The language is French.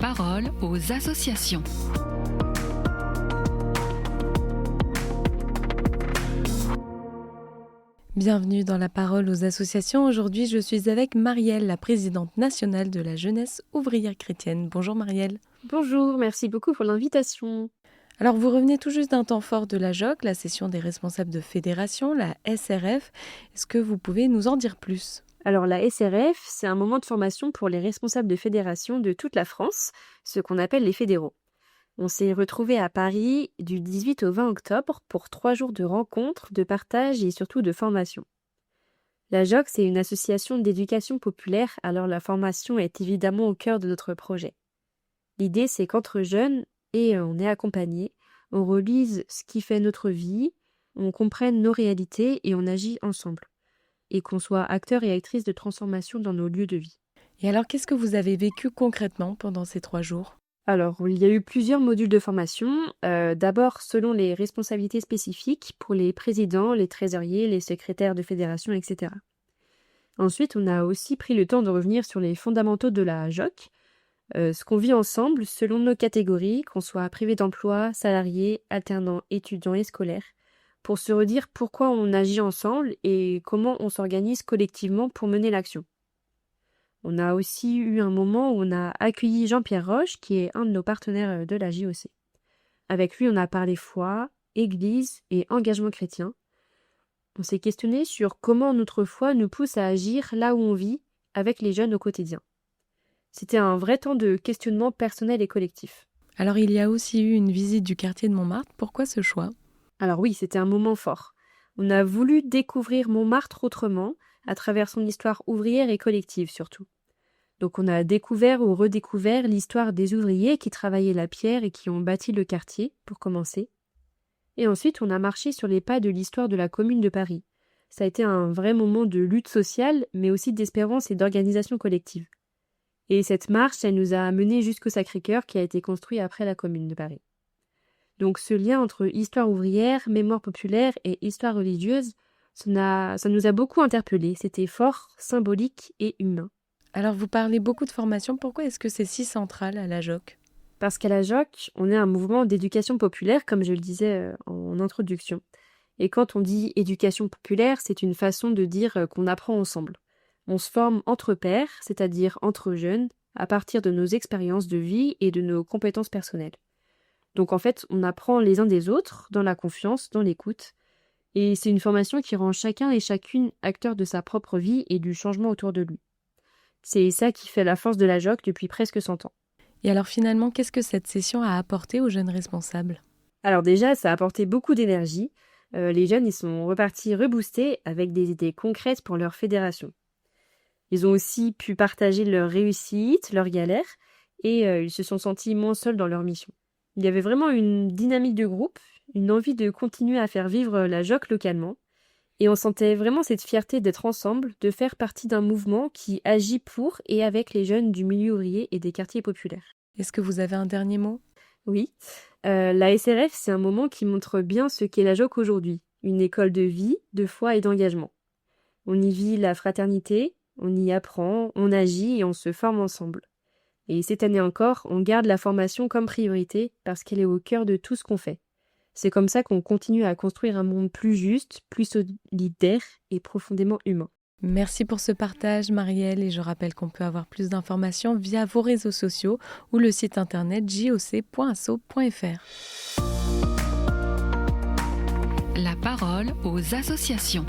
parole aux associations. Bienvenue dans la parole aux associations. Aujourd'hui, je suis avec Marielle, la présidente nationale de la jeunesse ouvrière chrétienne. Bonjour Marielle. Bonjour, merci beaucoup pour l'invitation. Alors, vous revenez tout juste d'un temps fort de la JOC, la session des responsables de fédération, la SRF. Est-ce que vous pouvez nous en dire plus ? Alors la SRF, c'est un moment de formation pour les responsables de fédération de toute la France, ce qu'on appelle les fédéraux. On s'est retrouvés à Paris du 18 au 20 octobre pour 3 jours de rencontres, de partage et surtout de formation. La JOC, c'est une association d'éducation populaire, alors la formation est évidemment au cœur de notre projet. L'idée, c'est qu'entre jeunes, et on est accompagnés, on relise ce qui fait notre vie, on comprenne nos réalités et on agit ensemble. Et qu'on soit acteurs et actrices de transformation dans nos lieux de vie. Et alors, qu'est-ce que vous avez vécu concrètement pendant ces 3 jours ? Alors, il y a eu plusieurs modules de formation. D'abord, selon les responsabilités spécifiques pour les présidents, les trésoriers, les secrétaires de fédération, etc. Ensuite, on a aussi pris le temps de revenir sur les fondamentaux de la JOC, ce qu'on vit ensemble selon nos catégories, qu'on soit privé d'emploi, salarié, alternant, étudiant et scolaire, pour se redire pourquoi on agit ensemble et comment on s'organise collectivement pour mener l'action. On a aussi eu un moment où on a accueilli Jean-Pierre Roche, qui est un de nos partenaires de la JOC. Avec lui, on a parlé foi, église et engagement chrétien. On s'est questionné sur comment notre foi nous pousse à agir là où on vit, avec les jeunes au quotidien. C'était un vrai temps de questionnement personnel et collectif. Alors, il y a aussi eu une visite du quartier de Montmartre. Pourquoi ce choix ? Alors oui, c'était un moment fort. On a voulu découvrir Montmartre autrement, à travers son histoire ouvrière et collective surtout. Donc on a découvert ou redécouvert l'histoire des ouvriers qui travaillaient la pierre et qui ont bâti le quartier, pour commencer. Et ensuite, on a marché sur les pas de l'histoire de la Commune de Paris. Ça a été un vrai moment de lutte sociale, mais aussi d'espérance et d'organisation collective. Et cette marche, elle nous a amenés jusqu'au Sacré-Cœur qui a été construit après la Commune de Paris. Donc ce lien entre histoire ouvrière, mémoire populaire et histoire religieuse, ça nous a beaucoup interpellés. C'était fort, symbolique et humain. Alors, vous parlez beaucoup de formation. Pourquoi est-ce que c'est si central à la JOC ? Parce qu'à la JOC, on est un mouvement d'éducation populaire, comme je le disais en introduction. Et quand on dit éducation populaire, c'est une façon de dire qu'on apprend ensemble. On se forme entre pairs, c'est-à-dire entre jeunes, à partir de nos expériences de vie et de nos compétences personnelles. Donc en fait, on apprend les uns des autres, dans la confiance, dans l'écoute. Et c'est une formation qui rend chacun et chacune acteur de sa propre vie et du changement autour de lui. C'est ça qui fait la force de la JOC depuis presque 100 ans. Et alors finalement, qu'est-ce que cette session a apporté aux jeunes responsables ? Alors déjà, ça a apporté beaucoup d'énergie. Les jeunes, ils sont repartis reboostés avec des idées concrètes pour leur fédération. Ils ont aussi pu partager leurs réussites, leurs galères, et ils se sont sentis moins seuls dans leur mission. Il y avait vraiment une dynamique de groupe, une envie de continuer à faire vivre la JOC localement. Et on sentait vraiment cette fierté d'être ensemble, de faire partie d'un mouvement qui agit pour et avec les jeunes du milieu ouvrier et des quartiers populaires. Est-ce que vous avez un dernier mot ? Oui, la SRF, c'est un moment qui montre bien ce qu'est la JOC aujourd'hui. Une école de vie, de foi et d'engagement. On y vit la fraternité, on y apprend, on agit et on se forme ensemble. Et cette année encore, on garde la formation comme priorité parce qu'elle est au cœur de tout ce qu'on fait. C'est comme ça qu'on continue à construire un monde plus juste, plus solidaire et profondément humain. Merci pour ce partage, Marielle, et je rappelle qu'on peut avoir plus d'informations via vos réseaux sociaux ou le site internet joc.asso.fr. La parole aux associations.